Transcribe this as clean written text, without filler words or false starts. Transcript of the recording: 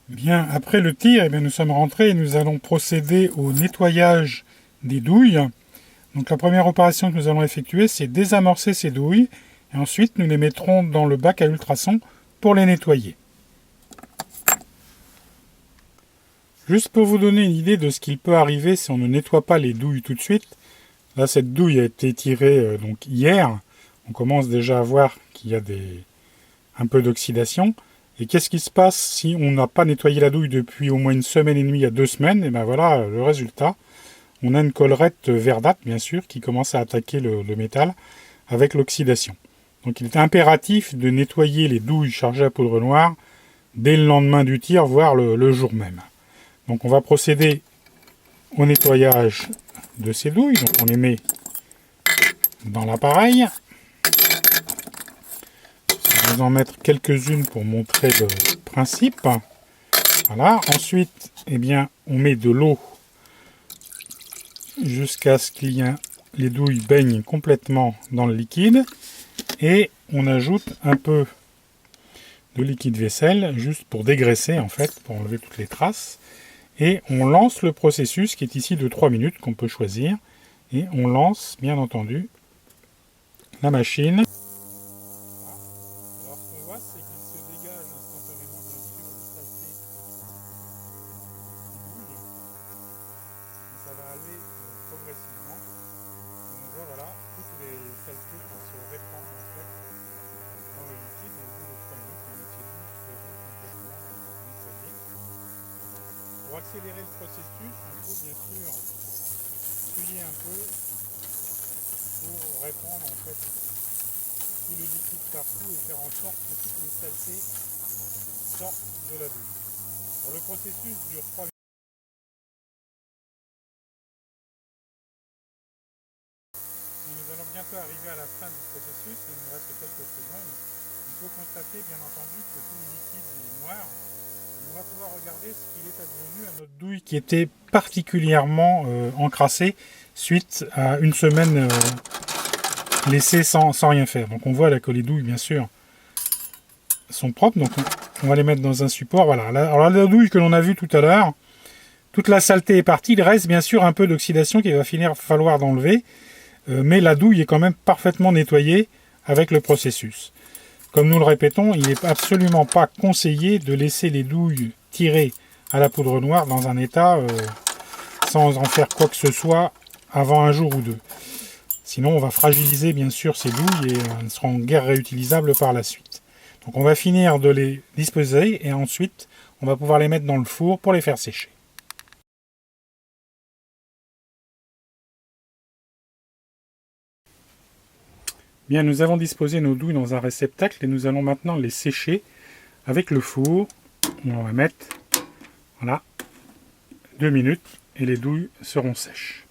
Bien, après le tir, eh bien, nous sommes rentrés et nous allons procéder au nettoyage des douilles. Donc la première opération que nous allons effectuer, c'est désamorcer ces douilles. Et ensuite, nous les mettrons dans le bac à ultrasons pour les nettoyer. Juste pour vous donner une idée de ce qu'il peut arriver si on ne nettoie pas les douilles tout de suite. Là, cette douille a été tirée donc hier. On commence déjà à voir qu'il y a un peu d'oxydation. Et qu'est-ce qui se passe si on n'a pas nettoyé la douille depuis au moins une semaine et demie à 2 semaines? Et bien voilà le résultat. On a une collerette verdâtre, bien sûr, qui commence à attaquer le métal avec l'oxydation. Donc il est impératif de nettoyer les douilles chargées à poudre noire dès le lendemain du tir, voire le jour même. Donc on va procéder au nettoyage de ces douilles. Donc on les met dans l'appareil. Je vais en mettre quelques-unes pour montrer le principe. Voilà. Ensuite, eh bien, on met de l'eau jusqu'à ce qu'il y ait les douilles baignent complètement dans le liquide. Et on ajoute un peu de liquide vaisselle, juste pour dégraisser en fait, pour enlever toutes les traces. Et on lance le processus qui est ici de 3 minutes qu'on peut choisir. Et on lance, bien entendu, la machine. Alors ce qu'on voit, c'est qu'il se dégage instantanément, bien sûr, le saleté qui bouge. Et ça va aller progressivement. Et on voit voilà, toutes les saletés qui se répandent en fait dans le liquide. Et au bout de 3 minutes, les moitiés douilles seront complètement nettoyées. Pour accélérer le processus, il faut bien sûr fouiller un peu pour répandre en fait tout le liquide partout et faire en sorte que toutes les saletés sortent de la douille. Alors, le processus dure 3 minutes. Nous allons bientôt arriver à la fin du processus, il nous reste quelques secondes. On peut constater bien entendu que tout le liquide est noir. On va pouvoir regarder ce qu'il est advenu à notre douille qui était particulièrement encrassée suite à une semaine laissée sans rien faire. Donc on voit là que les douilles bien sûr sont propres, donc on va les mettre dans un support. Voilà. Alors la douille que l'on a vue tout à l'heure, toute la saleté est partie, il reste bien sûr un peu d'oxydation qu'il va falloir d'enlever, mais la douille est quand même parfaitement nettoyée avec le processus. Comme nous le répétons, il n'est absolument pas conseillé de laisser les douilles tirées à la poudre noire dans un état sans en faire quoi que ce soit avant un jour ou deux. Sinon, on va fragiliser bien sûr ces douilles et elles ne seront guère réutilisables par la suite. Donc on va finir de les disposer et ensuite on va pouvoir les mettre dans le four pour les faire sécher. Bien, nous avons disposé nos douilles dans un réceptacle et nous allons maintenant les sécher avec le four. On va mettre, voilà, 2 minutes et les douilles seront sèches.